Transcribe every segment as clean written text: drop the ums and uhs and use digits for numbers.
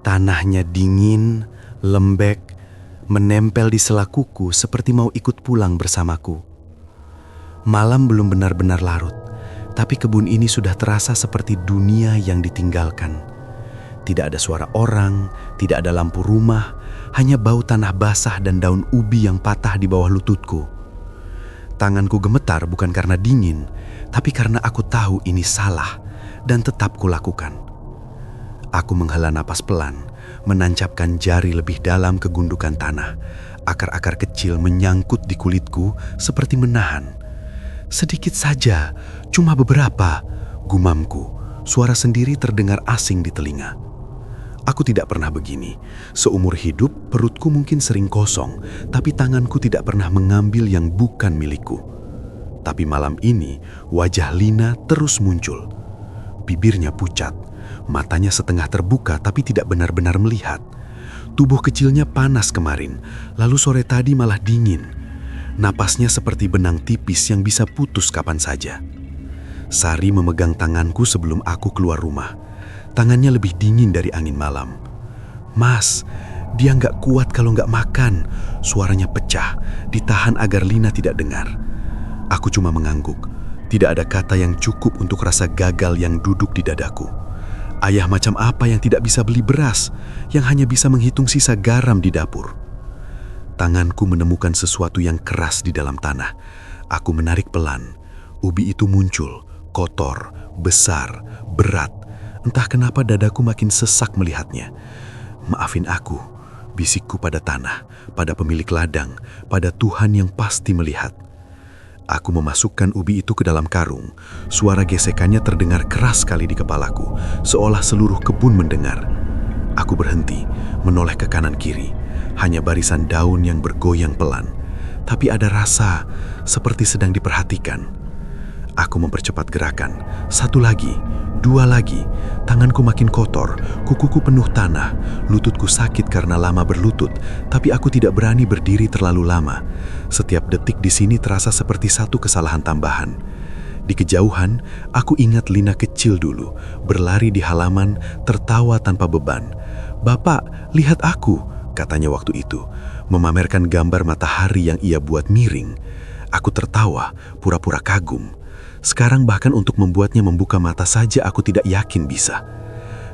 Tanahnya dingin, lembek, menempel di sela kuku seperti mau ikut pulang bersamaku. Malam belum benar-benar larut, tapi kebun ini sudah terasa seperti dunia yang ditinggalkan. Tidak ada suara orang, tidak ada lampu rumah, hanya bau tanah basah dan daun ubi yang patah di bawah lututku. Tanganku gemetar bukan karena dingin, tapi karena aku tahu ini salah dan tetap kulakukan. Aku menghela napas pelan, menancapkan jari lebih dalam ke gundukan tanah. Akar-akar kecil menyangkut di kulitku seperti menahan. Sedikit saja, cuma beberapa, gumamku. Suara sendiri terdengar asing di telinga. Aku tidak pernah begini. Seumur hidup, perutku mungkin sering kosong, tapi tanganku tidak pernah mengambil yang bukan milikku. Tapi malam ini, wajah Lina terus muncul. Bibirnya pucat, matanya setengah terbuka tapi tidak benar-benar melihat. Tubuh kecilnya panas kemarin, lalu sore tadi malah dingin. Napasnya seperti benang tipis yang bisa putus kapan saja. Sari memegang tanganku sebelum aku keluar rumah. Tangannya lebih dingin dari angin malam. "Mas, dia nggak kuat kalau nggak makan." Suaranya pecah, ditahan agar Lina tidak dengar. Aku cuma mengangguk. Tidak ada kata yang cukup untuk rasa gagal yang duduk di dadaku. Ayah macam apa yang tidak bisa beli beras, yang hanya bisa menghitung sisa garam di dapur? Tanganku menemukan sesuatu yang keras di dalam tanah. Aku menarik pelan. Ubi itu muncul, kotor, besar, berat. Entah kenapa dadaku makin sesak melihatnya. "Maafin aku," bisikku pada tanah, pada pemilik ladang, pada Tuhan yang pasti melihat. Aku memasukkan ubi itu ke dalam karung. Suara gesekannya terdengar keras sekali di kepalaku, seolah seluruh kebun mendengar. Aku berhenti, menoleh ke kanan kiri. Hanya barisan daun yang bergoyang pelan. Tapi ada rasa seperti sedang diperhatikan. Aku mempercepat gerakan. Satu lagi, dua lagi. Tanganku makin kotor, kukuku penuh tanah. Lututku sakit karena lama berlutut, tapi aku tidak berani berdiri terlalu lama. Setiap detik di sini terasa seperti satu kesalahan tambahan. Di kejauhan, aku ingat Lina kecil dulu, berlari di halaman, tertawa tanpa beban. "Bapak, lihat aku," katanya waktu itu, memamerkan gambar matahari yang ia buat miring. Aku tertawa, pura-pura kagum. Sekarang bahkan untuk membuatnya membuka mata saja aku tidak yakin bisa.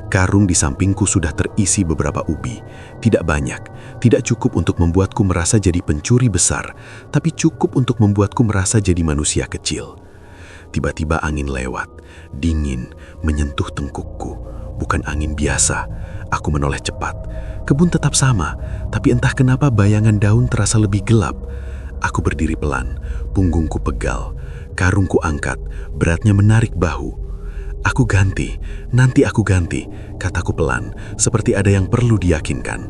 Karung di sampingku sudah terisi beberapa ubi. Tidak banyak, tidak cukup untuk membuatku merasa jadi pencuri besar, tapi cukup untuk membuatku merasa jadi manusia kecil. Tiba-tiba angin lewat, dingin, menyentuh tengkukku. Bukan angin biasa. Aku menoleh cepat. Kebun tetap sama, tapi entah kenapa bayangan daun terasa lebih gelap. Aku berdiri pelan, punggungku pegal. Karungku angkat, beratnya menarik bahu. "Aku ganti, nanti aku ganti," kataku pelan, seperti ada yang perlu diyakinkan.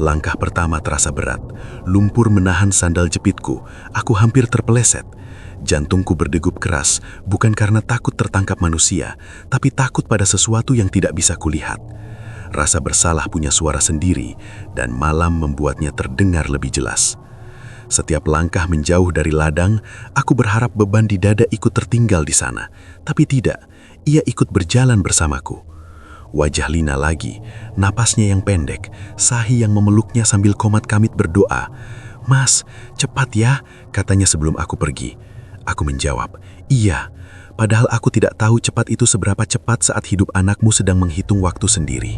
Langkah pertama terasa berat. Lumpur menahan sandal jepitku. Aku hampir terpeleset. Jantungku berdegup keras, bukan karena takut tertangkap manusia, tapi takut pada sesuatu yang tidak bisa kulihat. Rasa bersalah punya suara sendiri, dan malam membuatnya terdengar lebih jelas. Setiap langkah menjauh dari ladang, aku berharap beban di dada ikut tertinggal di sana. Tapi tidak, ia ikut berjalan bersamaku. Wajah Lina lagi, napasnya yang pendek, Sahi yang memeluknya sambil komat kamit berdoa. "Mas, cepat ya," katanya sebelum aku pergi. Aku menjawab, "Iya," padahal aku tidak tahu cepat itu seberapa cepat saat hidup anakmu sedang menghitung waktu sendiri.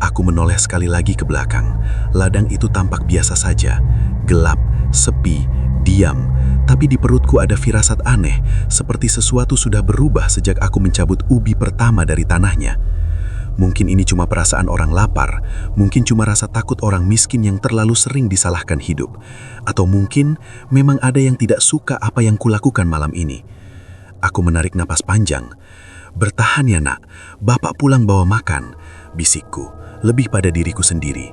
Aku menoleh sekali lagi ke belakang. Ladang itu tampak biasa saja, gelap, sepi, diam. Tapi di perutku ada firasat aneh, seperti sesuatu sudah berubah sejak aku mencabut ubi pertama dari tanahnya. Mungkin ini cuma perasaan orang lapar, mungkin cuma rasa takut orang miskin yang terlalu sering disalahkan hidup. Atau mungkin memang ada yang tidak suka apa yang kulakukan malam ini. Aku menarik napas panjang. "Bertahan ya nak, bapak pulang bawa makan," bisikku, lebih pada diriku sendiri.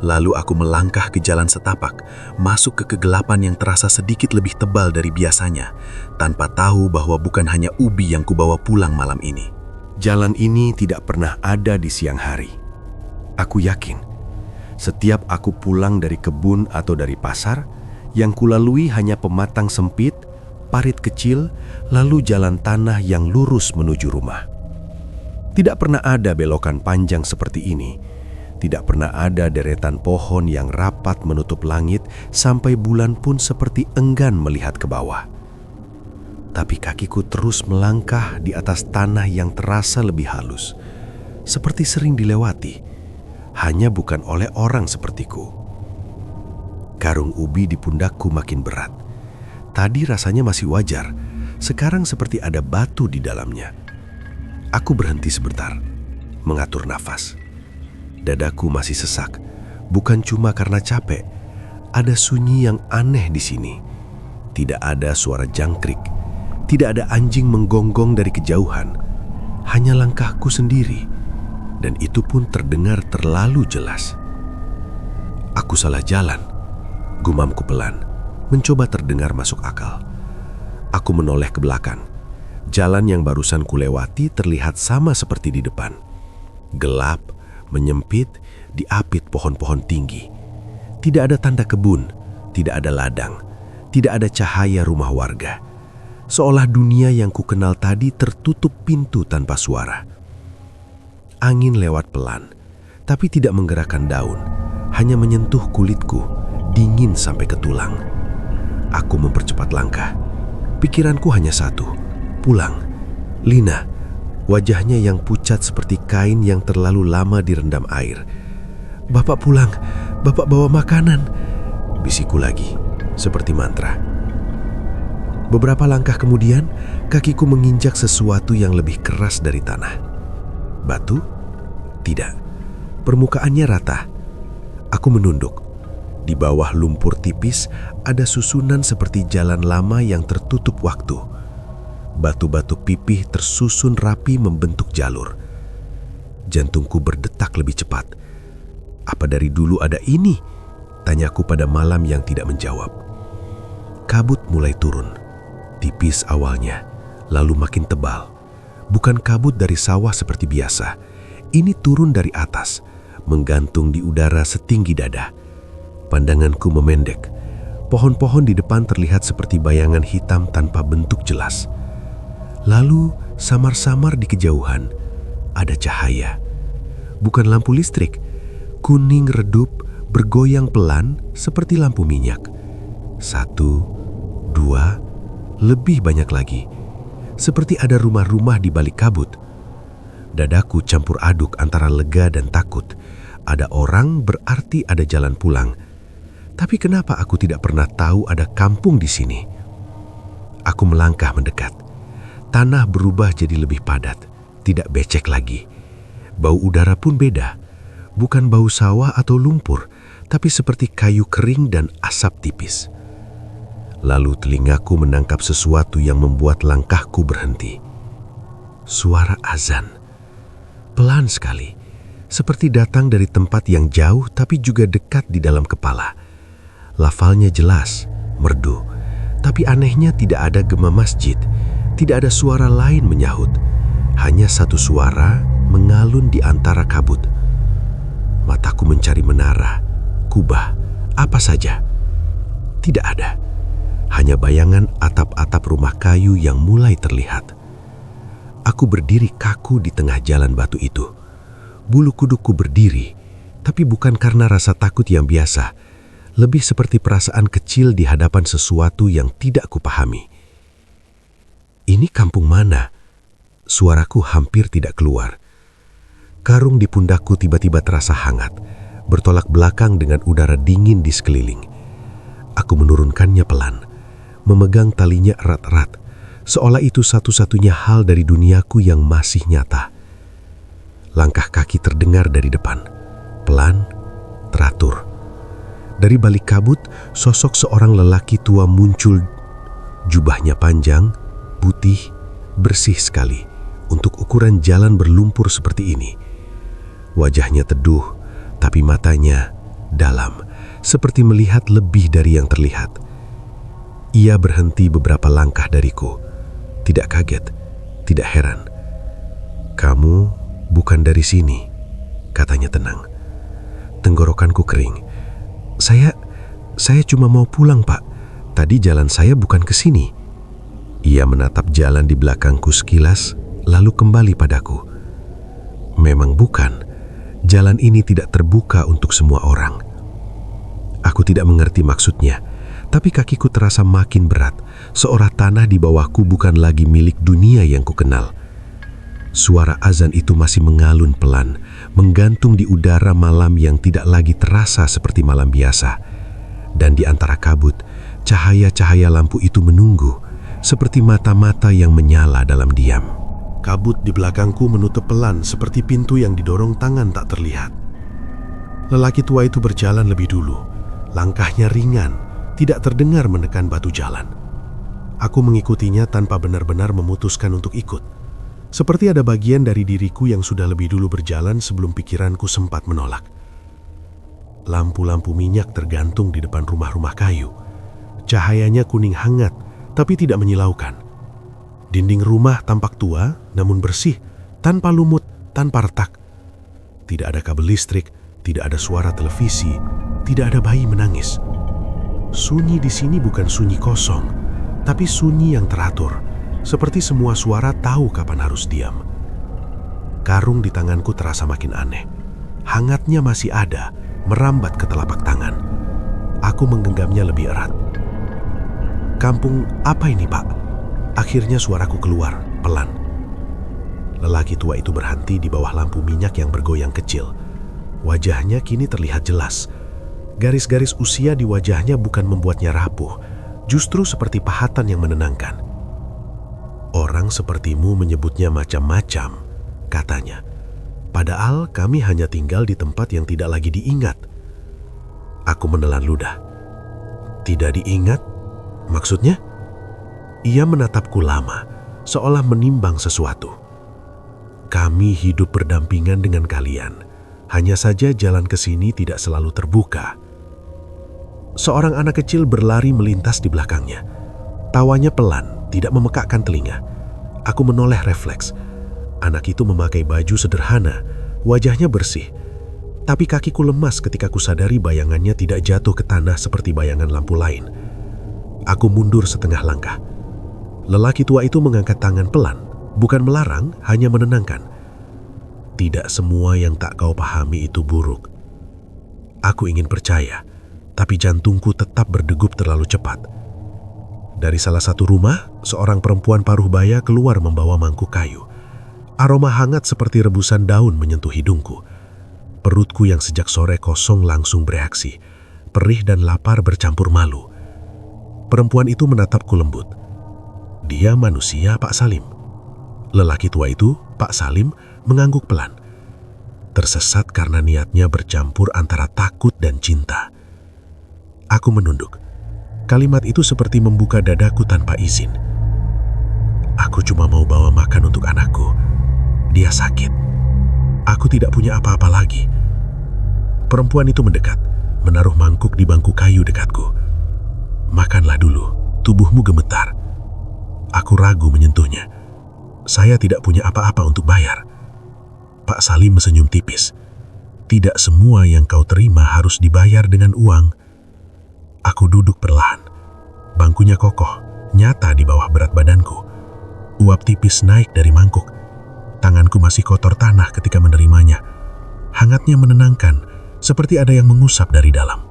Lalu aku melangkah ke jalan setapak, masuk ke kegelapan yang terasa sedikit lebih tebal dari biasanya, tanpa tahu bahwa bukan hanya ubi yang kubawa pulang malam ini. Jalan ini tidak pernah ada di siang hari. Aku yakin, setiap aku pulang dari kebun atau dari pasar, yang kulalui hanya pematang sempit, parit kecil, lalu jalan tanah yang lurus menuju rumah. Tidak pernah ada belokan panjang seperti ini. Tidak pernah ada deretan pohon yang rapat menutup langit sampai bulan pun seperti enggan melihat ke bawah. Tapi kakiku terus melangkah di atas tanah yang terasa lebih halus, seperti sering dilewati, hanya bukan oleh orang sepertiku. Karung ubi di pundakku makin berat. Tadi rasanya masih wajar, sekarang seperti ada batu di dalamnya. Aku berhenti sebentar, mengatur nafas. Dadaku masih sesak, bukan cuma karena capek. Ada sunyi yang aneh di sini. Tidak ada suara jangkrik, tidak ada anjing menggonggong dari kejauhan. Hanya langkahku sendiri, dan itu pun terdengar terlalu jelas. Aku salah jalan, gumamku pelan, mencoba terdengar masuk akal. Aku menoleh ke belakang. Jalan yang barusan kulewati terlihat sama seperti di depan. Gelap, menyempit, diapit pohon-pohon tinggi. Tidak ada tanda kebun, tidak ada ladang, tidak ada cahaya rumah warga. Seolah dunia yang kukenal tadi tertutup pintu tanpa suara. Angin lewat pelan, tapi tidak menggerakkan daun, hanya menyentuh kulitku, dingin sampai ke tulang. Aku mempercepat langkah. Pikiranku hanya satu, pulang. Lina, wajahnya yang pucat seperti kain yang terlalu lama direndam air. "Bapak pulang, Bapak bawa makanan," bisikku lagi, seperti mantra. Beberapa langkah kemudian, kakiku menginjak sesuatu yang lebih keras dari tanah. Batu? Tidak. Permukaannya rata. Aku menunduk. Di bawah lumpur tipis ada susunan seperti jalan lama yang tertutup waktu. Batu-batu pipih tersusun rapi membentuk jalur. Jantungku berdetak lebih cepat. "Apa dari dulu ada ini?" tanyaku pada malam yang tidak menjawab. Kabut mulai turun. Tipis awalnya, lalu makin tebal. Bukan kabut dari sawah seperti biasa. Ini turun dari atas, menggantung di udara setinggi dada. Pandanganku memendek. Pohon-pohon di depan terlihat seperti bayangan hitam tanpa bentuk jelas. Lalu, samar-samar di kejauhan, ada cahaya. Bukan lampu listrik, kuning redup, bergoyang pelan seperti lampu minyak. 1, 2, lebih banyak lagi. Seperti ada rumah-rumah di balik kabut. Dadaku campur aduk antara lega dan takut. Ada orang berarti ada jalan pulang. Tapi kenapa aku tidak pernah tahu ada kampung di sini? Aku melangkah mendekat. Tanah berubah jadi lebih padat, tidak becek lagi. Bau udara pun beda. Bukan bau sawah atau lumpur, tapi seperti kayu kering dan asap tipis. Lalu telingaku menangkap sesuatu yang membuat langkahku berhenti. Suara azan. Pelan sekali, seperti datang dari tempat yang jauh tapi juga dekat di dalam kepala. Lafalnya jelas, merdu, tapi anehnya tidak ada gema masjid, tidak ada suara lain menyahut. Hanya satu suara mengalun di antara kabut. Mataku mencari menara, kubah, apa saja. Tidak ada. Hanya bayangan atap-atap rumah kayu yang mulai terlihat. Aku berdiri kaku di tengah jalan batu itu. Bulu kudukku berdiri, tapi bukan karena rasa takut yang biasa. Lebih seperti perasaan kecil di hadapan sesuatu yang tidak kupahami. Ini kampung mana? Suaraku hampir tidak keluar. Karung di pundakku tiba-tiba terasa hangat, bertolak belakang dengan udara dingin di sekeliling. Aku menurunkannya pelan, memegang talinya erat-erat, seolah itu satu-satunya hal dari duniaku yang masih nyata. Langkah kaki terdengar dari depan, pelan, teratur. Dari balik kabut, sosok seorang lelaki tua muncul. Jubahnya panjang, putih, bersih sekali untuk ukuran jalan berlumpur seperti ini. Wajahnya teduh, tapi matanya dalam, seperti melihat lebih dari yang terlihat. Ia berhenti beberapa langkah dariku. Tidak kaget, tidak heran. "Kamu bukan dari sini," katanya tenang. Tenggorokanku kering. Saya cuma mau pulang, Pak. Tadi jalan saya bukan ke sini." Ia menatap jalan di belakangku sekilas, lalu kembali padaku. "Memang bukan. Jalan ini tidak terbuka untuk semua orang. Aku tidak mengerti maksudnya, tapi kakiku terasa makin berat, seolah tanah di bawahku bukan lagi milik dunia yang kukenal. Suara azan itu masih mengalun pelan, menggantung di udara malam yang tidak lagi terasa seperti malam biasa. Dan di antara kabut, cahaya-cahaya lampu itu menunggu, seperti mata-mata yang menyala dalam diam. Kabut di belakangku menutup pelan seperti pintu yang didorong tangan tak terlihat. Lelaki tua itu berjalan lebih dulu. Langkahnya ringan, tidak terdengar menekan batu jalan. Aku mengikutinya tanpa benar-benar memutuskan untuk ikut. Seperti ada bagian dari diriku yang sudah lebih dulu berjalan sebelum pikiranku sempat menolak. Lampu-lampu minyak tergantung di depan rumah-rumah kayu. Cahayanya kuning hangat, tapi tidak menyilaukan. Dinding rumah tampak tua, namun bersih, tanpa lumut, tanpa retak. Tidak ada kabel listrik, tidak ada suara televisi, tidak ada bayi menangis. Sunyi di sini bukan sunyi kosong, tapi sunyi yang teratur, seperti semua suara tahu kapan harus diam. Karung di tanganku terasa makin aneh. Hangatnya masih ada, merambat ke telapak tangan. Aku menggenggamnya lebih erat. "Kampung apa ini, Pak?" Akhirnya suaraku keluar, pelan. Lelaki tua itu berhenti di bawah lampu minyak yang bergoyang kecil. Wajahnya kini terlihat jelas. Garis-garis usia di wajahnya bukan membuatnya rapuh, justru seperti pahatan yang menenangkan. "Orang sepertimu menyebutnya macam-macam," katanya. "Padahal kami hanya tinggal di tempat yang tidak lagi diingat." Aku menelan ludah. "Tidak diingat? Maksudnya?" Ia menatapku lama, seolah menimbang sesuatu. "Kami hidup berdampingan dengan kalian. Hanya saja jalan ke sini tidak selalu terbuka." Seorang anak kecil berlari melintas di belakangnya. Tawanya pelan, tidak memekakkan telinga. Aku menoleh refleks. Anak itu memakai baju sederhana, wajahnya bersih. Tapi kakiku lemas ketika kusadari bayangannya tidak jatuh ke tanah seperti bayangan lampu lain. Aku mundur setengah langkah. Lelaki tua itu mengangkat tangan pelan, bukan melarang, hanya menenangkan. "Tidak semua yang tak kau pahami itu buruk." Aku ingin percaya, tapi jantungku tetap berdegup terlalu cepat. Dari salah satu rumah, seorang perempuan paruh baya keluar membawa mangkuk kayu. Aroma hangat seperti rebusan daun menyentuh hidungku. Perutku yang sejak sore kosong langsung bereaksi. Perih dan lapar bercampur malu. Perempuan itu menatapku lembut. "Dia manusia, Pak Salim." Lelaki tua itu, Pak Salim, mengangguk pelan. Tersesat karena niatnya bercampur antara takut dan cinta. Aku menunduk. Kalimat itu seperti membuka dadaku tanpa izin. "Aku cuma mau bawa makan untuk anakku. Dia sakit. Aku tidak punya apa-apa lagi." Perempuan itu mendekat, menaruh mangkuk di bangku kayu dekatku. "Makanlah dulu, tubuhmu gemetar." Aku ragu menyentuhnya. "Saya tidak punya apa-apa untuk bayar." Pak Salim senyum tipis. "Tidak semua yang kau terima harus dibayar dengan uang." Aku duduk perlahan. Bangkunya kokoh, nyata di bawah berat badanku. Uap tipis naik dari mangkuk. Tanganku masih kotor tanah ketika menerimanya. Hangatnya menenangkan, seperti ada yang mengusap dari dalam.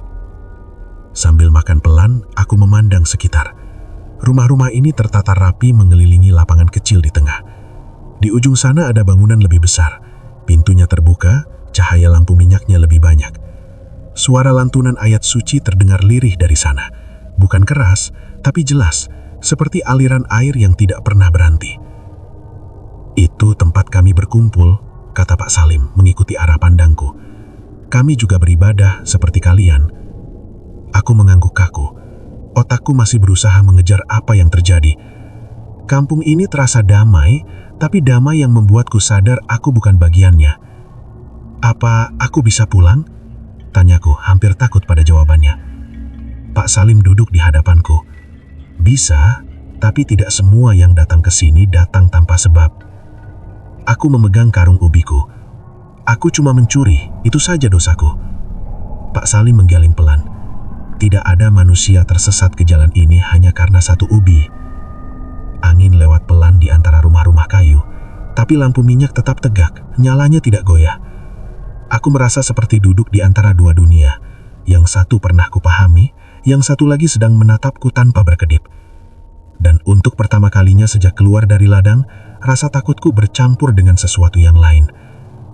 Sambil makan pelan, aku memandang sekitar. Rumah-rumah ini tertata rapi mengelilingi lapangan kecil di tengah. Di ujung sana ada bangunan lebih besar. Pintunya terbuka, cahaya lampu minyaknya lebih banyak. Suara lantunan ayat suci terdengar lirih dari sana. Bukan keras, tapi jelas, seperti aliran air yang tidak pernah berhenti. "Itu tempat kami berkumpul," kata Pak Salim mengikuti arah pandangku. "Kami juga beribadah seperti kalian." Aku mengangguk kaku. Otakku masih berusaha mengejar apa yang terjadi. Kampung ini terasa damai, tapi damai yang membuatku sadar aku bukan bagiannya. "Apa aku bisa pulang?" tanyaku, hampir takut pada jawabannya. Pak Salim duduk di hadapanku. "Bisa, tapi tidak semua yang datang ke sini datang tanpa sebab." Aku memegang karung ubiku. "Aku cuma mencuri, itu saja dosaku." Pak Salim menggeleng pelan. "Tidak ada manusia tersesat ke jalan ini hanya karena satu ubi." Angin lewat pelan di antara rumah-rumah kayu, tapi lampu minyak tetap tegak, nyalanya tidak goyah. Aku merasa seperti duduk di antara dua dunia. Yang satu pernah kupahami, yang satu lagi sedang menatapku tanpa berkedip. Dan untuk pertama kalinya sejak keluar dari ladang, rasa takutku bercampur dengan sesuatu yang lain.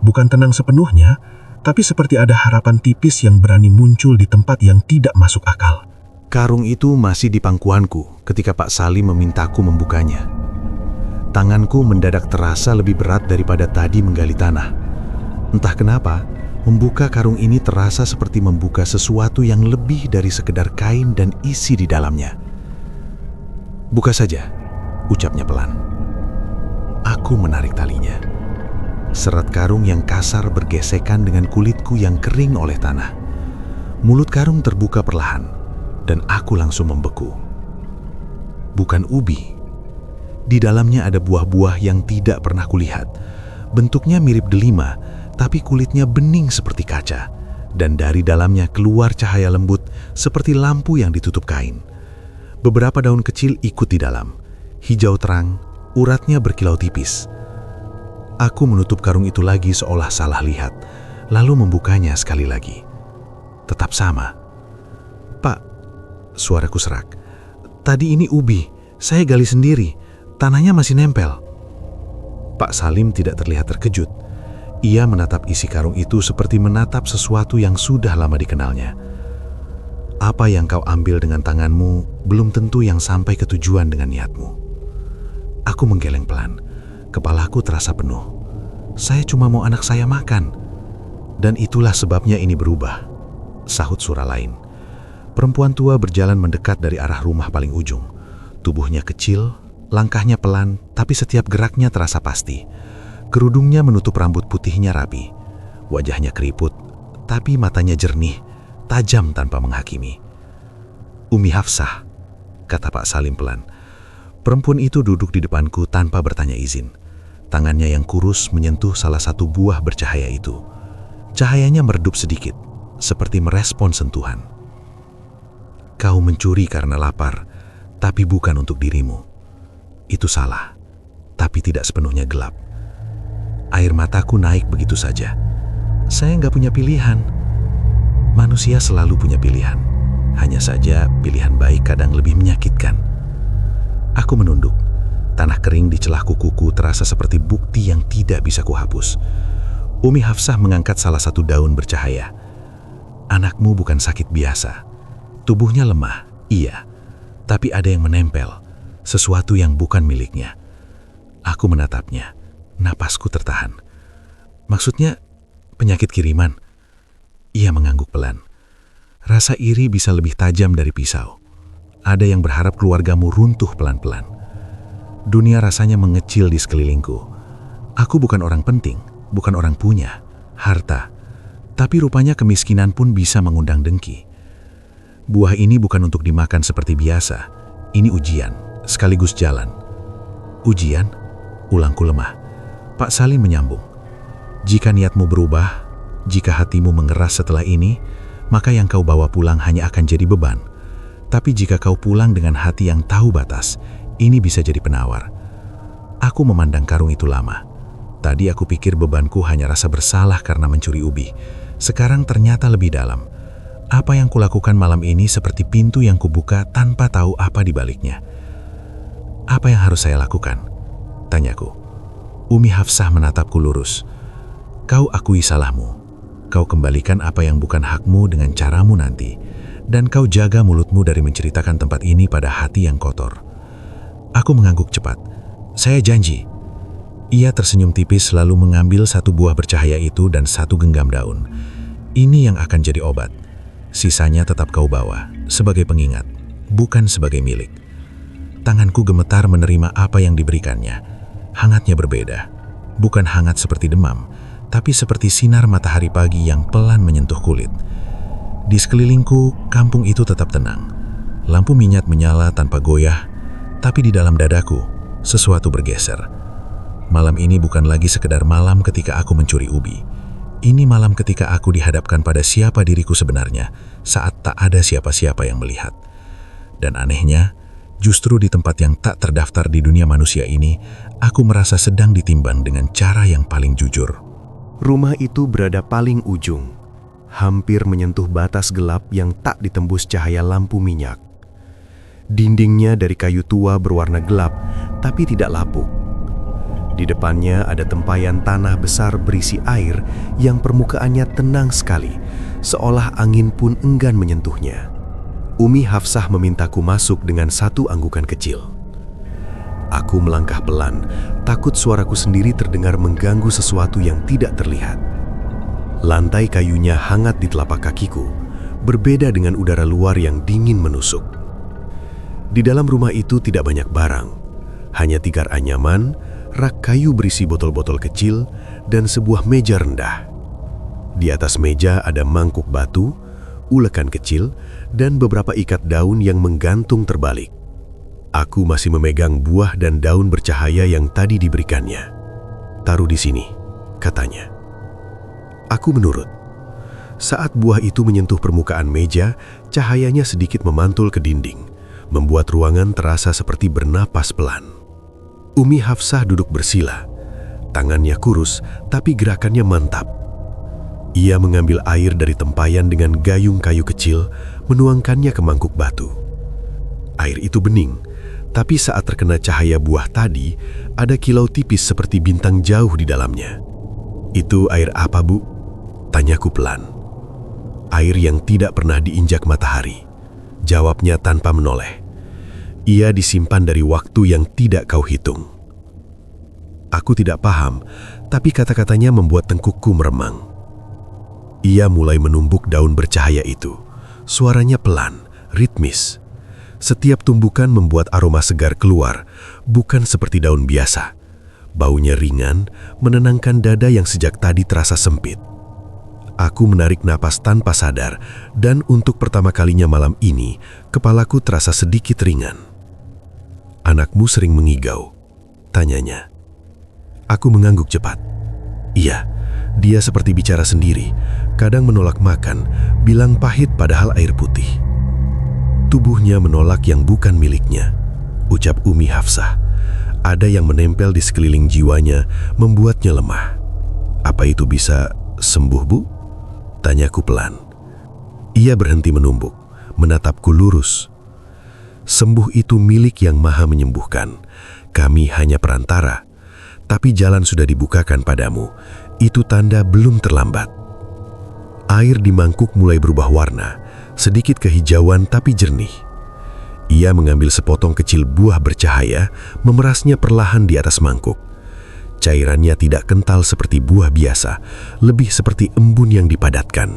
Bukan tenang sepenuhnya, tapi seperti ada harapan tipis yang berani muncul di tempat yang tidak masuk akal. Karung itu masih di pangkuanku ketika Pak Salim memintaku membukanya. Tanganku mendadak terasa lebih berat daripada tadi menggali tanah. Entah kenapa, membuka karung ini terasa seperti membuka sesuatu yang lebih dari sekedar kain dan isi di dalamnya. "Buka saja," ucapnya pelan. Aku menarik talinya. Serat karung yang kasar bergesekan dengan kulitku yang kering oleh tanah. Mulut karung terbuka perlahan, dan aku langsung membeku. Bukan ubi. Di dalamnya ada buah-buah yang tidak pernah kulihat. Bentuknya mirip delima, tapi kulitnya bening seperti kaca, dan dari dalamnya keluar cahaya lembut seperti lampu yang ditutup kain. Beberapa daun kecil ikut di dalam, hijau terang, uratnya berkilau tipis. Aku menutup karung itu lagi seolah salah lihat, lalu membukanya sekali lagi. Tetap sama. "Pak," suaraku serak, "tadi ini ubi, saya gali sendiri, tanahnya masih nempel." Pak Salim tidak terlihat terkejut. Ia menatap isi karung itu seperti menatap sesuatu yang sudah lama dikenalnya. "Apa yang kau ambil dengan tanganmu belum tentu yang sampai ke tujuan dengan niatmu." Aku menggeleng pelan. Kepalaku terasa penuh. "Saya cuma mau anak saya makan." "Dan itulah sebabnya ini berubah," sahut suara lain. Perempuan tua berjalan mendekat dari arah rumah paling ujung. Tubuhnya kecil, langkahnya pelan, tapi setiap geraknya terasa pasti. Kerudungnya menutup rambut putihnya rapi. Wajahnya keriput, tapi matanya jernih, tajam tanpa menghakimi. "Umi Hafsah," kata Pak Salim pelan. Perempuan itu duduk di depanku tanpa bertanya izin. Tangannya yang kurus menyentuh salah satu buah bercahaya itu. Cahayanya meredup sedikit, seperti merespon sentuhan. "Kau mencuri karena lapar, tapi bukan untuk dirimu. Itu salah, tapi tidak sepenuhnya gelap." Air mataku naik begitu saja. Saya nggak punya pilihan. Manusia selalu punya pilihan. Hanya saja pilihan baik kadang lebih menyakitkan. Aku menunduk. Tanah kering di celah kukuku terasa seperti bukti yang tidak bisa kuhapus. Umi Hafsah mengangkat salah satu daun bercahaya. "Anakmu bukan sakit biasa. Tubuhnya lemah, iya. Tapi ada yang menempel, sesuatu yang bukan miliknya." Aku menatapnya. Napasku tertahan. "Maksudnya penyakit kiriman?" Ia mengangguk pelan. "Rasa iri bisa lebih tajam dari pisau. Ada yang berharap keluargamu runtuh pelan-pelan. Dunia rasanya mengecil di sekelilingku. Aku bukan orang penting, bukan orang punya, harta. Tapi rupanya kemiskinan pun bisa mengundang dengki. Buah ini bukan untuk dimakan seperti biasa. Ini ujian, sekaligus jalan." "Ujian?" ulangku lemah. Pak Salim menyambung. "Jika niatmu berubah, jika hatimu mengeras setelah ini, maka yang kau bawa pulang hanya akan jadi beban. Tapi jika kau pulang dengan hati yang tahu batas, ini bisa jadi penawar." Aku memandang karung itu lama. Tadi aku pikir bebanku hanya rasa bersalah karena mencuri ubi. Sekarang ternyata lebih dalam. Apa yang kulakukan malam ini seperti pintu yang kubuka tanpa tahu apa di baliknya. "Apa yang harus saya lakukan?" tanyaku. Umi Hafsah menatapku lurus. "Kau akui salahmu. Kau kembalikan apa yang bukan hakmu dengan caramu nanti. Dan kau jaga mulutmu dari menceritakan tempat ini pada hati yang kotor." Aku mengangguk cepat. "Saya janji." Ia tersenyum tipis lalu mengambil satu buah bercahaya itu dan satu genggam daun. "Ini yang akan jadi obat. Sisanya tetap kau bawa, sebagai pengingat, bukan sebagai milik." Tanganku gemetar menerima apa yang diberikannya. Hangatnya berbeda. Bukan hangat seperti demam, tapi seperti sinar matahari pagi yang pelan menyentuh kulit. Di sekelilingku, kampung itu tetap tenang. Lampu minyak menyala tanpa goyah, tapi di dalam dadaku, sesuatu bergeser. Malam ini bukan lagi sekedar malam ketika aku mencuri ubi. Ini malam ketika aku dihadapkan pada siapa diriku sebenarnya saat tak ada siapa-siapa yang melihat. Dan anehnya, justru di tempat yang tak terdaftar di dunia manusia ini, aku merasa sedang ditimbang dengan cara yang paling jujur. Rumah itu berada paling ujung, hampir menyentuh batas gelap yang tak ditembus cahaya lampu minyak. Dindingnya dari kayu tua berwarna gelap, tapi tidak lapuk. Di depannya ada tempayan tanah besar berisi air yang permukaannya tenang sekali, seolah angin pun enggan menyentuhnya. Umi Hafsah memintaku masuk dengan satu anggukan kecil. Aku melangkah pelan, takut suaraku sendiri terdengar mengganggu sesuatu yang tidak terlihat. Lantai kayunya hangat di telapak kakiku, berbeda dengan udara luar yang dingin menusuk. Di dalam rumah itu tidak banyak barang, hanya tikar anyaman, rak kayu berisi botol-botol kecil, dan sebuah meja rendah. Di atas meja ada mangkuk batu, ulekan kecil, dan beberapa ikat daun yang menggantung terbalik. Aku masih memegang buah dan daun bercahaya yang tadi diberikannya. "Taruh di sini," katanya. Aku menurut. Saat buah itu menyentuh permukaan meja, cahayanya sedikit memantul ke dinding, membuat ruangan terasa seperti bernapas pelan. Umi Hafsah duduk bersila. Tangannya kurus, tapi gerakannya mantap. Ia mengambil air dari tempayan dengan gayung kayu kecil, menuangkannya ke mangkuk batu. Air itu bening, tapi saat terkena cahaya buah tadi, ada kilau tipis seperti bintang jauh di dalamnya. "Itu air apa, Bu?" tanyaku pelan. "Air yang tidak pernah diinjak matahari," jawabnya tanpa menoleh. "Ia disimpan dari waktu yang tidak kau hitung." Aku tidak paham, tapi kata-katanya membuat tengkukku meremang. Ia mulai menumbuk daun bercahaya itu. Suaranya pelan, ritmis. Setiap tumbukan membuat aroma segar keluar, bukan seperti daun biasa. Baunya ringan, menenangkan dada yang sejak tadi terasa sempit. Aku menarik napas tanpa sadar, dan untuk pertama kalinya malam ini, kepalaku terasa sedikit ringan. "Anakmu sering mengigau?" tanyanya. Aku mengangguk cepat. "Iya, dia seperti bicara sendiri, kadang menolak makan, bilang pahit padahal air putih." "Tubuhnya menolak yang bukan miliknya," ucap Umi Hafsah. "Ada yang menempel di sekeliling jiwanya, membuatnya lemah." "Apa itu bisa sembuh, Bu?" tanyaku pelan. Ia berhenti menumbuk, menatapku lurus. "Sembuh itu milik yang maha menyembuhkan. Kami hanya perantara. Tapi jalan sudah dibukakan padamu. Itu tanda belum terlambat." Air di mangkuk mulai berubah warna, sedikit kehijauan tapi jernih. Ia mengambil sepotong kecil buah bercahaya, memerasnya perlahan di atas mangkuk. Cairannya tidak kental seperti buah biasa, lebih seperti embun yang dipadatkan.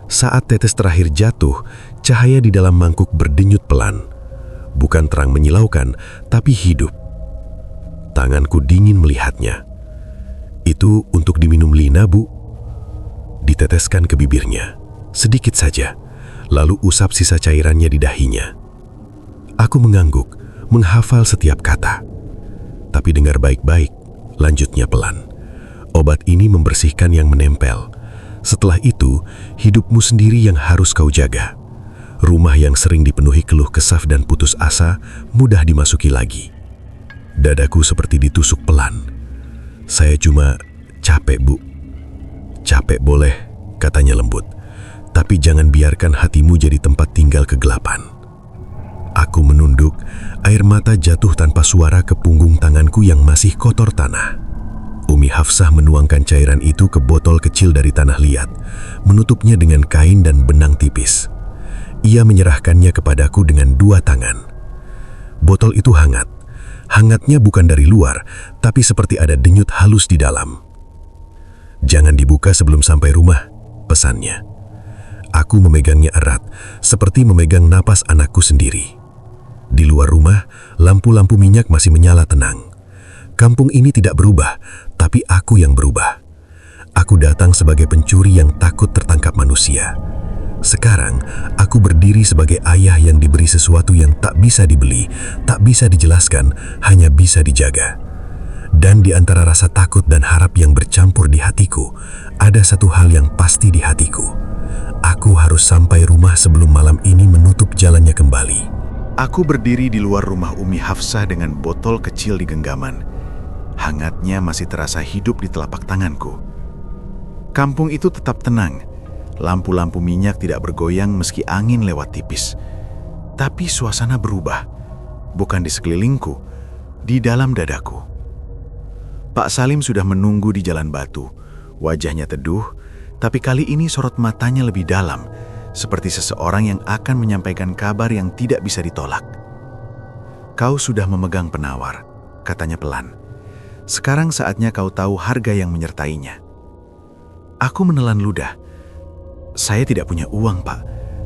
Saat tetes terakhir jatuh, cahaya di dalam mangkuk berdenyut pelan. Bukan terang menyilaukan, tapi hidup. Tanganku dingin melihatnya. "Itu untuk diminum Lina, Bu?" Diteteskan ke bibirnya, sedikit saja, lalu usap sisa cairannya di dahinya. Aku mengangguk, menghafal setiap kata. "Tapi dengar baik-baik," lanjutnya pelan. "Obat ini membersihkan yang menempel. Setelah itu, hidupmu sendiri yang harus kau jaga. Rumah yang sering dipenuhi keluh kesah dan putus asa, mudah dimasuki lagi." Dadaku seperti ditusuk pelan. "Saya cuma capek, Bu." "Capek boleh," katanya lembut. "Tapi jangan biarkan hatimu jadi tempat tinggal kegelapan." Aku menunduk, air mata jatuh tanpa suara ke punggung tanganku yang masih kotor tanah. Umi Hafsah menuangkan cairan itu ke botol kecil dari tanah liat, menutupnya dengan kain dan benang tipis. Ia menyerahkannya kepadaku dengan dua tangan. Botol itu hangat. Hangatnya bukan dari luar, tapi seperti ada denyut halus di dalam. "Jangan dibuka sebelum sampai rumah," pesannya. Aku memegangnya erat, seperti memegang napas anakku sendiri. Di luar rumah, lampu-lampu minyak masih menyala tenang. Kampung ini tidak berubah, tapi aku yang berubah. Aku datang sebagai pencuri yang takut tertangkap manusia. Sekarang, aku berdiri sebagai ayah yang diberi sesuatu yang tak bisa dibeli, tak bisa dijelaskan, hanya bisa dijaga. Dan di antara rasa takut dan harap yang bercampur di hatiku, ada satu hal yang pasti di hatiku. Aku harus sampai rumah sebelum malam ini menutup jalannya kembali. Aku berdiri di luar rumah Umi Hafsah dengan botol kecil di genggaman. Hangatnya masih terasa hidup di telapak tanganku. Kampung itu tetap tenang. Lampu-lampu minyak tidak bergoyang meski angin lewat tipis. Tapi suasana berubah. Bukan di sekelilingku, di dalam dadaku. Pak Salim sudah menunggu di jalan batu. Wajahnya teduh, tapi kali ini sorot matanya lebih dalam, seperti seseorang yang akan menyampaikan kabar yang tidak bisa ditolak. "Kau sudah memegang penawar," katanya pelan. "Sekarang saatnya kau tahu harga yang menyertainya." Aku menelan ludah. "Saya tidak punya uang, Pak.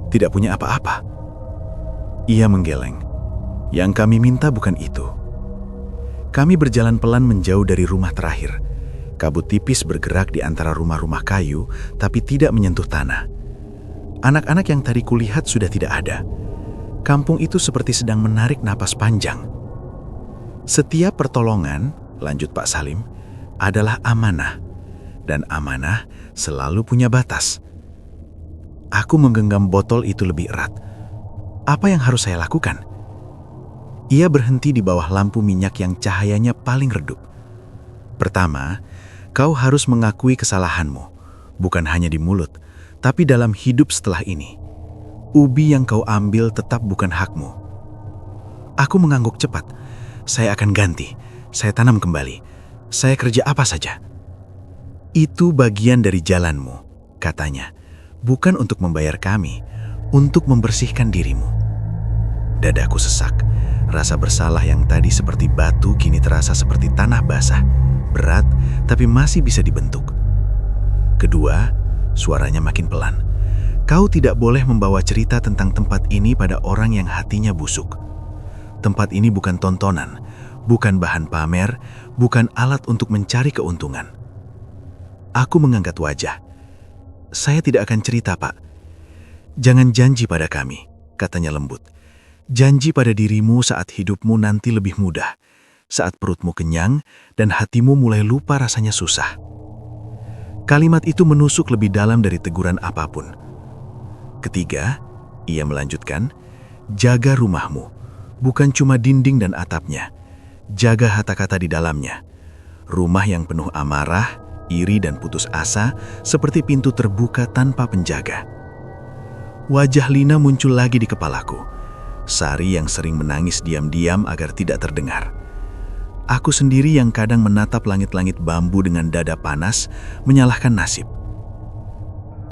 Tidak punya apa-apa." Ia menggeleng. "Yang kami minta bukan itu." Kami berjalan pelan menjauh dari rumah terakhir. Kabut tipis bergerak di antara rumah-rumah kayu, tapi tidak menyentuh tanah. Anak-anak yang tadi kulihat sudah tidak ada. Kampung itu seperti sedang menarik napas panjang. "Setiap pertolongan," lanjut Pak Salim, "adalah amanah. Dan amanah selalu punya batas." Aku menggenggam botol itu lebih erat. Apa yang harus saya lakukan? Ia berhenti di bawah lampu minyak yang cahayanya paling redup. "Pertama, kau harus mengakui kesalahanmu, bukan hanya di mulut, tapi dalam hidup setelah ini. Ubi yang kau ambil tetap bukan hakmu." Aku mengangguk cepat. "Saya akan ganti, saya tanam kembali, saya kerja apa saja." "Itu bagian dari jalanmu," katanya. "Bukan untuk membayar kami, untuk membersihkan dirimu." Dadaku sesak. Rasa bersalah yang tadi seperti batu kini terasa seperti tanah basah, berat tapi masih bisa dibentuk. Kedua, suaranya makin pelan. "Kau tidak boleh membawa cerita tentang tempat ini pada orang yang hatinya busuk. Tempat ini bukan tontonan, bukan bahan pamer, bukan alat untuk mencari keuntungan." Aku mengangkat wajah. "Saya tidak akan cerita, Pak." "Jangan janji pada kami," katanya lembut. "Janji pada dirimu saat hidupmu nanti lebih mudah, saat perutmu kenyang dan hatimu mulai lupa rasanya susah." Kalimat itu menusuk lebih dalam dari teguran apapun. Ketiga, ia melanjutkan, "Jaga rumahmu, bukan cuma dinding dan atapnya. Jaga kata-kata di dalamnya. Rumah yang penuh amarah, iri dan putus asa seperti pintu terbuka tanpa penjaga." Wajah Lina muncul lagi di kepalaku. Sari yang sering menangis diam-diam agar tidak terdengar. Aku sendiri yang kadang menatap langit-langit bambu dengan dada panas, menyalahkan nasib.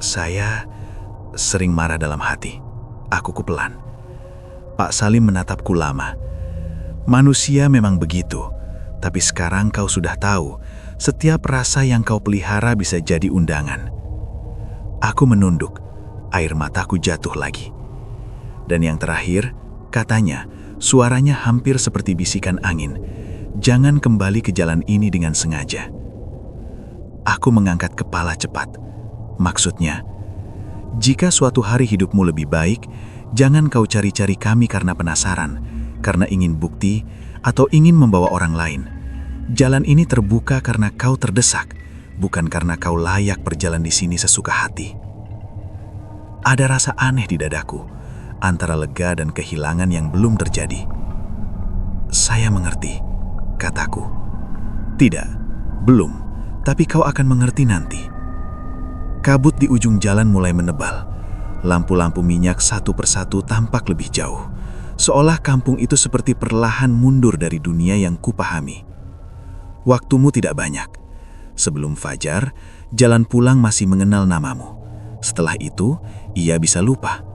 "Saya sering marah dalam hati," aku pelan. Pak Salim menatapku lama. "Manusia memang begitu, tapi sekarang kau sudah tahu, setiap rasa yang kau pelihara bisa jadi undangan." Aku menunduk, air mataku jatuh lagi. Dan yang terakhir, katanya, suaranya hampir seperti bisikan angin, "Jangan kembali ke jalan ini dengan sengaja." Aku mengangkat kepala cepat. Maksudnya, jika suatu hari hidupmu lebih baik, jangan kau cari-cari kami karena penasaran, karena ingin bukti, atau ingin membawa orang lain. Jalan ini terbuka karena kau terdesak, bukan karena kau layak berjalan di sini sesuka hati. Ada rasa aneh di dadaku, antara lega dan kehilangan yang belum terjadi. "Saya mengerti," kataku. "Tidak, belum, tapi kau akan mengerti nanti." Kabut di ujung jalan mulai menebal. Lampu-lampu minyak satu persatu tampak lebih jauh, seolah kampung itu seperti perlahan mundur dari dunia yang kupahami. Waktumu tidak banyak. Sebelum fajar, jalan pulang masih mengenal namamu. Setelah itu, ia bisa lupa.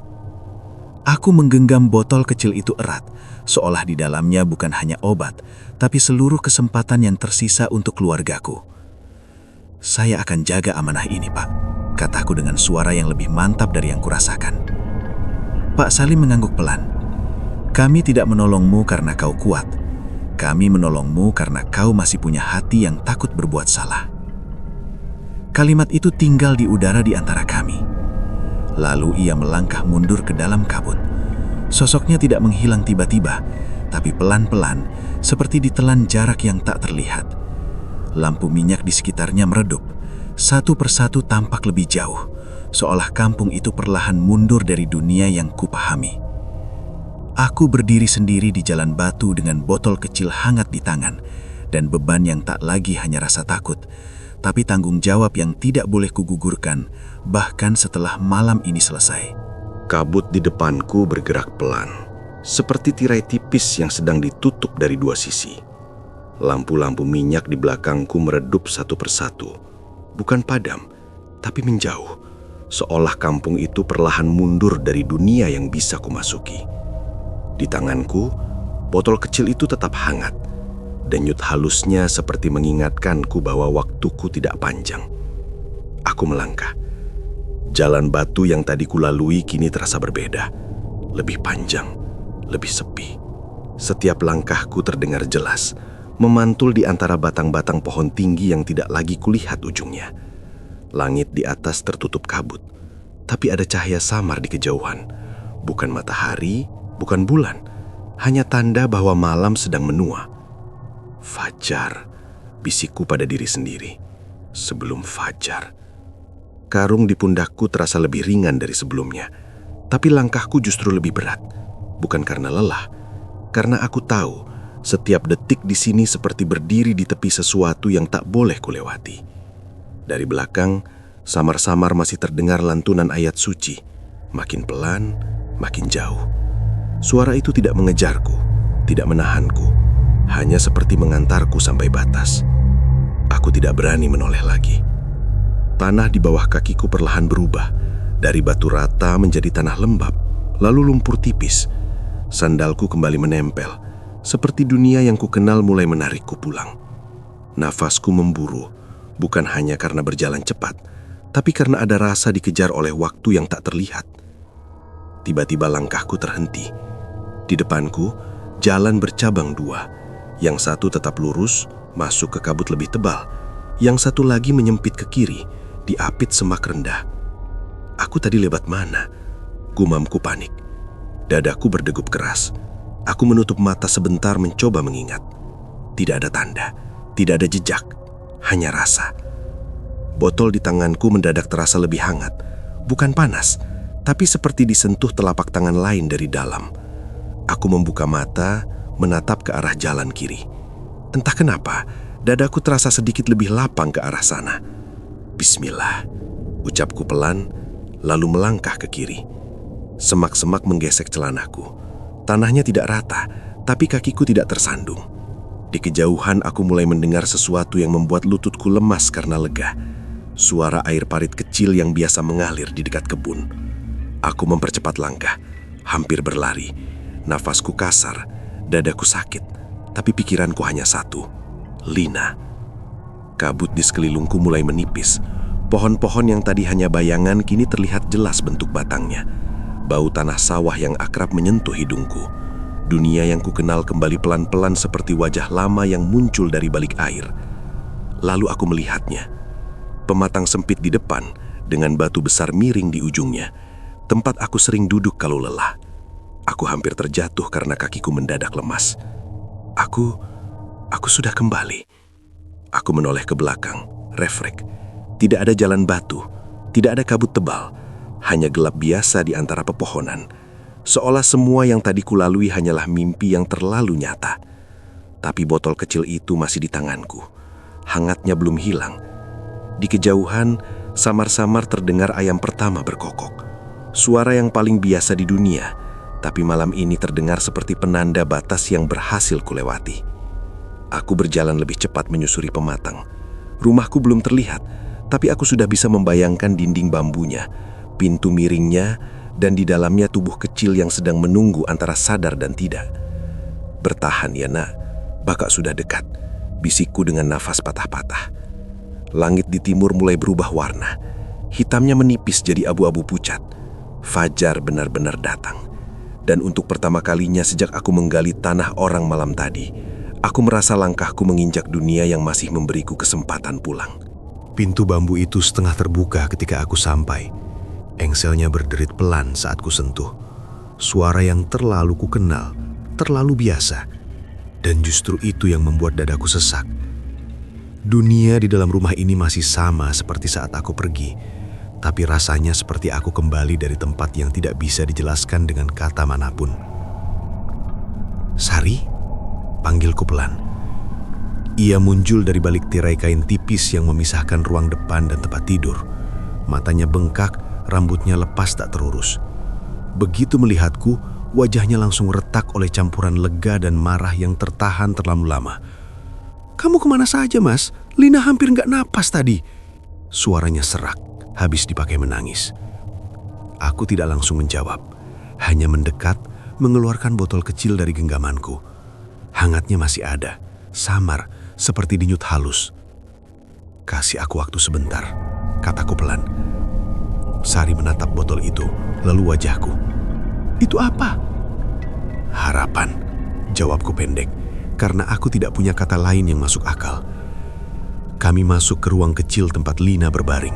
Aku menggenggam botol kecil itu erat, seolah di dalamnya bukan hanya obat, tapi seluruh kesempatan yang tersisa untuk keluargaku. "Saya akan jaga amanah ini, Pak," kataku dengan suara yang lebih mantap dari yang kurasakan. Pak Salim mengangguk pelan. "Kami tidak menolongmu karena kau kuat. Kami menolongmu karena kau masih punya hati yang takut berbuat salah." Kalimat itu tinggal di udara di antara kami. Lalu ia melangkah mundur ke dalam kabut. Sosoknya tidak menghilang tiba-tiba, tapi pelan-pelan, seperti ditelan jarak yang tak terlihat. Lampu minyak di sekitarnya meredup. Satu persatu tampak lebih jauh, seolah kampung itu perlahan mundur dari dunia yang kupahami. Aku berdiri sendiri di jalan batu dengan botol kecil hangat di tangan, dan beban yang tak lagi hanya rasa takut, tapi tanggung jawab yang tidak boleh kugugurkan, bahkan setelah malam ini selesai. Kabut di depanku bergerak pelan, seperti tirai tipis yang sedang ditutup dari dua sisi. Lampu-lampu minyak di belakangku meredup satu persatu, bukan padam, tapi menjauh, seolah kampung itu perlahan mundur dari dunia yang bisa kumasuki. Di tanganku, botol kecil itu tetap hangat. Denyut halusnya seperti mengingatkanku bahwa waktuku tidak panjang. Aku melangkah. Jalan batu yang tadi kulalui kini terasa berbeda. Lebih panjang, lebih sepi. Setiap langkahku terdengar jelas, memantul di antara batang-batang pohon tinggi yang tidak lagi kulihat ujungnya. Langit di atas tertutup kabut, tapi ada cahaya samar di kejauhan. Bukan matahari, bukan bulan, hanya tanda bahwa malam sedang menua. Fajar, bisikku pada diri sendiri. Sebelum fajar. Karung di pundakku terasa lebih ringan dari sebelumnya, tapi langkahku justru lebih berat. Bukan karena lelah, karena aku tahu setiap detik di sini seperti berdiri di tepi sesuatu yang tak boleh kulewati. Dari belakang, samar-samar masih terdengar lantunan ayat suci. Makin pelan, makin jauh. Suara itu tidak mengejarku, tidak menahanku. Hanya seperti mengantarku sampai batas. Aku tidak berani menoleh lagi. Tanah di bawah kakiku perlahan berubah. Dari batu rata menjadi tanah lembab, lalu lumpur tipis. Sandalku kembali menempel, seperti dunia yang kukenal mulai menarikku pulang. Nafasku memburu, bukan hanya karena berjalan cepat, tapi karena ada rasa dikejar oleh waktu yang tak terlihat. Tiba-tiba langkahku terhenti. Di depanku, jalan bercabang dua. Yang satu tetap lurus, masuk ke kabut lebih tebal. Yang satu lagi menyempit ke kiri, diapit semak rendah. Aku tadi lewat mana? Gumamku panik. Dadaku berdegup keras. Aku menutup mata sebentar mencoba mengingat. Tidak ada tanda, tidak ada jejak, hanya rasa. Botol di tanganku mendadak terasa lebih hangat. Bukan panas, tapi seperti disentuh telapak tangan lain dari dalam. Aku membuka mata, menatap ke arah jalan kiri. Entah kenapa, dadaku terasa sedikit lebih lapang ke arah sana. Bismillah, ucapku pelan, lalu melangkah ke kiri. Semak-semak menggesek celanaku. Tanahnya tidak rata, tapi kakiku tidak tersandung. Di kejauhan aku mulai mendengar sesuatu yang membuat lututku lemas karena lega. Suara air parit kecil yang biasa mengalir di dekat kebun. Aku mempercepat langkah, hampir berlari. Nafasku kasar, dadaku sakit, tapi pikiranku hanya satu, Lina. Kabut di sekelilingku mulai menipis. Pohon-pohon yang tadi hanya bayangan kini terlihat jelas bentuk batangnya. Bau tanah sawah yang akrab menyentuh hidungku. Dunia yang kukenal kembali pelan-pelan seperti wajah lama yang muncul dari balik air. Lalu aku melihatnya. Pematang sempit di depan dengan batu besar miring di ujungnya. Tempat aku sering duduk kalau lelah. Aku hampir terjatuh karena kakiku mendadak lemas. Aku sudah kembali. Aku menoleh ke belakang, refleks. Tidak ada jalan batu, tidak ada kabut tebal, hanya gelap biasa di antara pepohonan. Seolah semua yang tadi kulalui hanyalah mimpi yang terlalu nyata. Tapi botol kecil itu masih di tanganku. Hangatnya belum hilang. Di kejauhan, samar-samar terdengar ayam pertama berkokok. Suara yang paling biasa di dunia, tapi malam ini terdengar seperti penanda batas yang berhasil kulewati. Aku berjalan lebih cepat menyusuri pematang. Rumahku belum terlihat, tapi aku sudah bisa membayangkan dinding bambunya, pintu miringnya, dan di dalamnya tubuh kecil yang sedang menunggu antara sadar dan tidak. Bertahan ya nak, bakak sudah dekat, bisikku dengan nafas patah-patah. Langit di timur mulai berubah warna. Hitamnya menipis jadi abu-abu pucat. Fajar benar-benar datang. Dan untuk pertama kalinya sejak aku menggali tanah orang malam tadi, aku merasa langkahku menginjak dunia yang masih memberiku kesempatan pulang. Pintu bambu itu setengah terbuka ketika aku sampai. Engselnya berderit pelan saat ku sentuh. Suara yang terlalu ku kenal, terlalu biasa. Dan justru itu yang membuat dadaku sesak. Dunia di dalam rumah ini masih sama seperti saat aku pergi, tapi rasanya seperti aku kembali dari tempat yang tidak bisa dijelaskan dengan kata manapun. Sari? Panggilku pelan. Ia muncul dari balik tirai kain tipis yang memisahkan ruang depan dan tempat tidur. Matanya bengkak, rambutnya lepas tak terurus. Begitu melihatku, wajahnya langsung retak oleh campuran lega dan marah yang tertahan terlalu lama. "Kamu kemana saja, Mas? Lina hampir nggak napas tadi." Suaranya serak, habis dipakai menangis. Aku tidak langsung menjawab, hanya mendekat, mengeluarkan botol kecil dari genggamanku. Hangatnya masih ada, samar, seperti denyut halus. "Kasih aku waktu sebentar," kataku pelan. Sari menatap botol itu, lalu wajahku. "Itu apa?" "Harapan," jawabku pendek, karena aku tidak punya kata lain yang masuk akal. Kami masuk ke ruang kecil tempat Lina berbaring.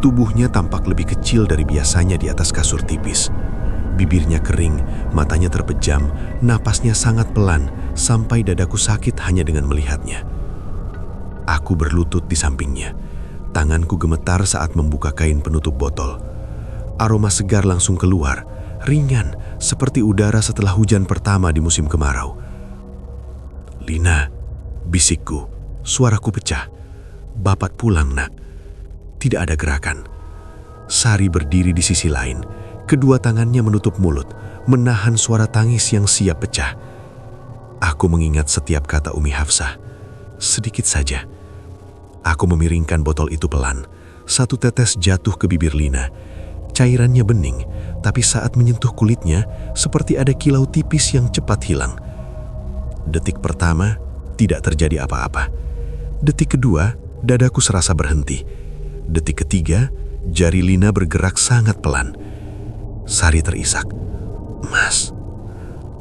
Tubuhnya tampak lebih kecil dari biasanya di atas kasur tipis. Bibirnya kering, matanya terpejam, napasnya sangat pelan, sampai dadaku sakit hanya dengan melihatnya. Aku berlutut di sampingnya. Tanganku gemetar saat membuka kain penutup botol. Aroma segar langsung keluar, ringan, seperti udara setelah hujan pertama di musim kemarau. "Lina," bisikku, suaraku pecah. "Bapak pulang, Nak." Tidak ada gerakan. Sari berdiri di sisi lain. Kedua tangannya menutup mulut, menahan suara tangis yang siap pecah. Aku mengingat setiap kata Umi Hafsah. Sedikit saja. Aku memiringkan botol itu pelan. Satu tetes jatuh ke bibir Lina. Cairannya bening, tapi saat menyentuh kulitnya, seperti ada kilau tipis yang cepat hilang. Detik pertama, tidak terjadi apa-apa. Detik kedua, dadaku serasa berhenti. Detik ketiga, jari Lina bergerak sangat pelan. Sari terisak. "Mas."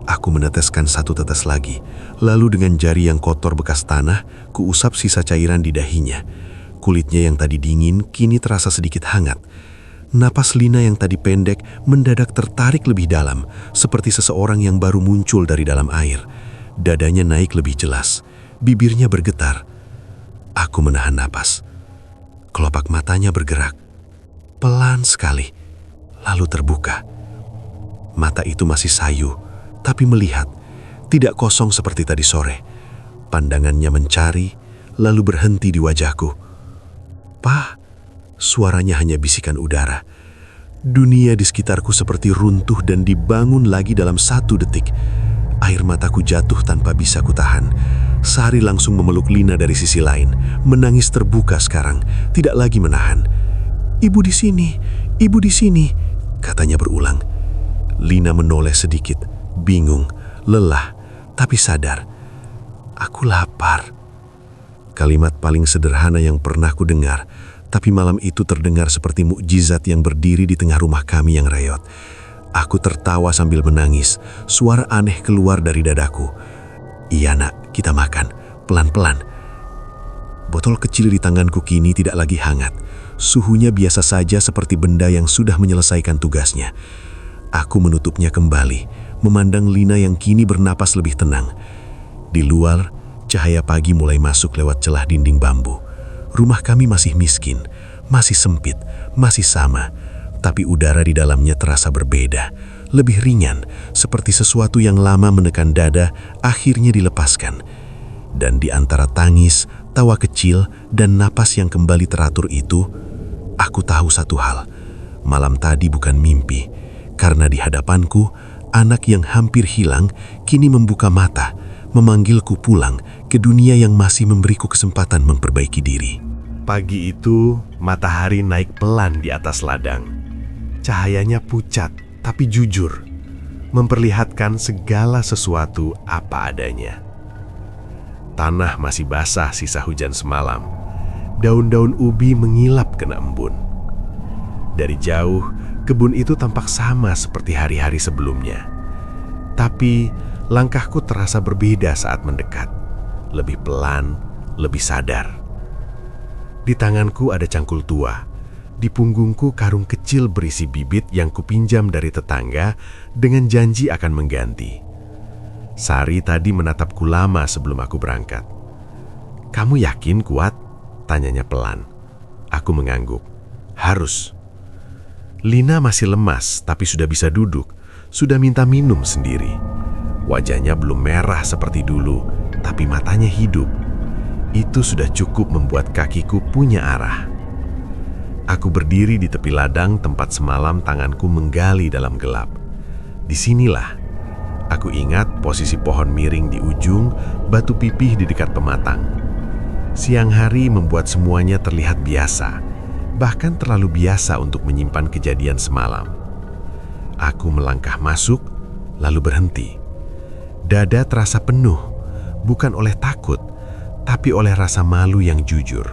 Aku meneteskan satu tetes lagi, lalu dengan jari yang kotor bekas tanah, kuusap sisa cairan di dahinya. Kulitnya yang tadi dingin, kini terasa sedikit hangat. Napas Lina yang tadi pendek, mendadak tertarik lebih dalam, seperti seseorang yang baru muncul dari dalam air. Dadanya naik lebih jelas, bibirnya bergetar. Aku menahan napas. Kelopak matanya bergerak, pelan sekali, lalu terbuka. Mata itu masih sayu, tapi melihat, tidak kosong seperti tadi sore. Pandangannya mencari, lalu berhenti di wajahku. "Pa," suaranya hanya bisikan udara. Dunia di sekitarku seperti runtuh dan dibangun lagi dalam satu detik. Air mataku jatuh tanpa bisa kutahan. Sari langsung memeluk Lina dari sisi lain, menangis terbuka sekarang, tidak lagi menahan. "Ibu di sini, ibu di sini," katanya berulang. Lina menoleh sedikit, bingung, lelah, tapi sadar. "Aku lapar." Kalimat paling sederhana yang pernah ku dengar, tapi malam itu terdengar seperti mukjizat yang berdiri di tengah rumah kami yang reot. Aku tertawa sambil menangis, suara aneh keluar dari dadaku. "Iya, Nak, kita makan, pelan-pelan." Botol kecil di tanganku kini tidak lagi hangat. Suhunya biasa saja seperti benda yang sudah menyelesaikan tugasnya. Aku menutupnya kembali, memandang Lina yang kini bernapas lebih tenang. Di luar, cahaya pagi mulai masuk lewat celah dinding bambu. Rumah kami masih miskin, masih sempit, masih sama, tapi udara di dalamnya terasa berbeda, lebih ringan, seperti sesuatu yang lama menekan dada akhirnya dilepaskan. Dan di antara tangis, tawa kecil, dan napas yang kembali teratur itu, aku tahu satu hal. Malam tadi bukan mimpi, karena di hadapanku, anak yang hampir hilang kini membuka mata, memanggilku pulang ke dunia yang masih memberiku kesempatan memperbaiki diri. Pagi itu, matahari naik pelan di atas ladang. Cahayanya pucat, tapi jujur, memperlihatkan segala sesuatu apa adanya. Tanah masih basah sisa hujan semalam. Daun-daun ubi mengilap kena embun. Dari jauh, kebun itu tampak sama seperti hari-hari sebelumnya. Tapi, langkahku terasa berbeda saat mendekat. Lebih pelan, lebih sadar. Di tanganku ada cangkul tua. Di punggungku karung kecil berisi bibit yang kupinjam dari tetangga dengan janji akan mengganti. Sari tadi menatapku lama sebelum aku berangkat. "Kamu yakin kuat?" tanyanya pelan. Aku mengangguk. "Harus." Lina masih lemas tapi sudah bisa duduk, sudah minta minum sendiri. Wajahnya belum merah seperti dulu, tapi matanya hidup. Itu sudah cukup membuat kakiku punya arah. Aku berdiri di tepi ladang tempat semalam tanganku menggali dalam gelap. Disinilah aku ingat posisi pohon miring di ujung, batu pipih di dekat pematang. Siang hari membuat semuanya terlihat biasa, bahkan terlalu biasa untuk menyimpan kejadian semalam. Aku melangkah masuk, lalu berhenti. Dada terasa penuh, bukan oleh takut, tapi oleh rasa malu yang jujur.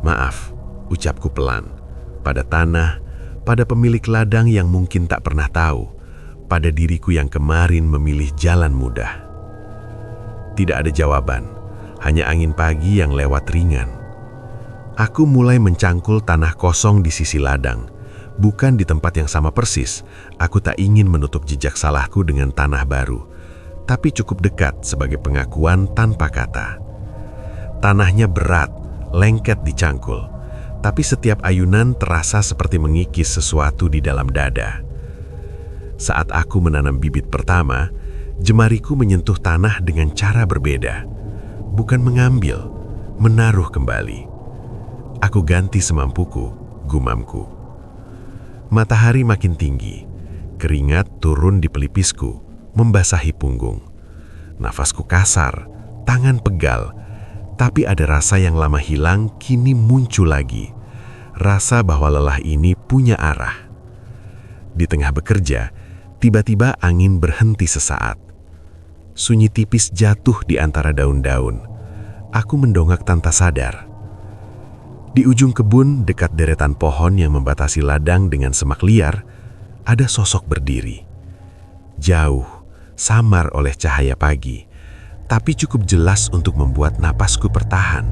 Maaf, ucapku pelan, pada tanah, pada pemilik ladang yang mungkin tak pernah tahu, pada diriku yang kemarin memilih jalan mudah. Tidak ada jawaban, hanya angin pagi yang lewat ringan. Aku mulai mencangkul tanah kosong di sisi ladang. Bukan di tempat yang sama persis, aku tak ingin menutup jejak salahku dengan tanah baru, tapi cukup dekat sebagai pengakuan tanpa kata. Tanahnya berat, lengket dicangkul, tapi setiap ayunan terasa seperti mengikis sesuatu di dalam dada. Saat aku menanam bibit pertama, jemariku menyentuh tanah dengan cara berbeda. Bukan mengambil, menaruh kembali. Aku ganti semampuku, gumamku. Matahari makin tinggi, keringat turun di pelipisku, membasahi punggung. Nafasku kasar, tangan pegal, tapi ada rasa yang lama hilang kini muncul lagi. Rasa bahwa lelah ini punya arah. Di tengah bekerja, tiba-tiba angin berhenti sesaat. Sunyi tipis jatuh di antara daun-daun. Aku mendongak tanpa sadar. Di ujung kebun, dekat deretan pohon yang membatasi ladang dengan semak liar, ada sosok berdiri. Jauh, samar oleh cahaya pagi, tapi cukup jelas untuk membuat napasku bertahan.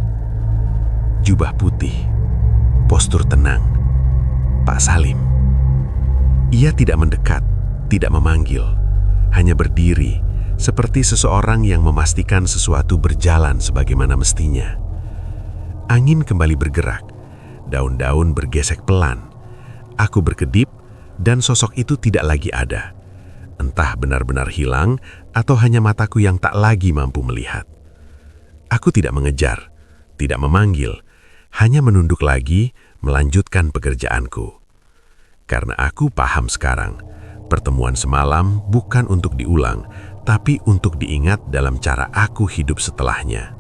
Jubah putih, postur tenang, Pak Salim. Ia tidak mendekat, tidak memanggil, hanya berdiri, seperti seseorang yang memastikan sesuatu berjalan sebagaimana mestinya. Angin kembali bergerak, daun-daun bergesek pelan. Aku berkedip, dan sosok itu tidak lagi ada. Entah benar-benar hilang, atau hanya mataku yang tak lagi mampu melihat. Aku tidak mengejar, tidak memanggil, hanya menunduk lagi, melanjutkan pekerjaanku. Karena aku paham sekarang, pertemuan semalam bukan untuk diulang, tapi untuk diingat dalam cara aku hidup setelahnya.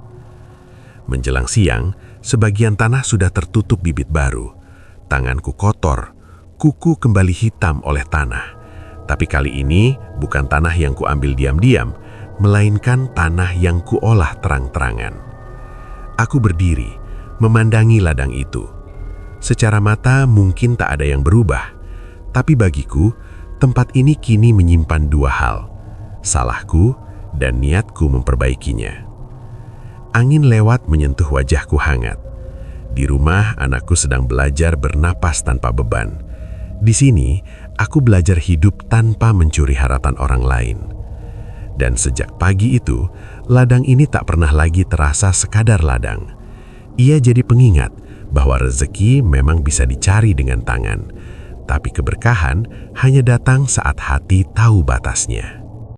Menjelang siang, sebagian tanah sudah tertutup bibit baru. Tanganku kotor, kuku kembali hitam oleh tanah. Tapi kali ini bukan tanah yang kuambil diam-diam, melainkan tanah yang kuolah terang-terangan. Aku berdiri, memandangi ladang itu. Secara mata mungkin tak ada yang berubah, tapi bagiku, tempat ini kini menyimpan dua hal, salahku dan niatku memperbaikinya. Angin lewat menyentuh wajahku hangat. Di rumah, anakku sedang belajar bernapas tanpa beban. Di sini, aku belajar hidup tanpa mencuri harapan orang lain. Dan sejak pagi itu, ladang ini tak pernah lagi terasa sekadar ladang. Ia jadi pengingat bahwa rezeki memang bisa dicari dengan tangan, tapi keberkahan hanya datang saat hati tahu batasnya.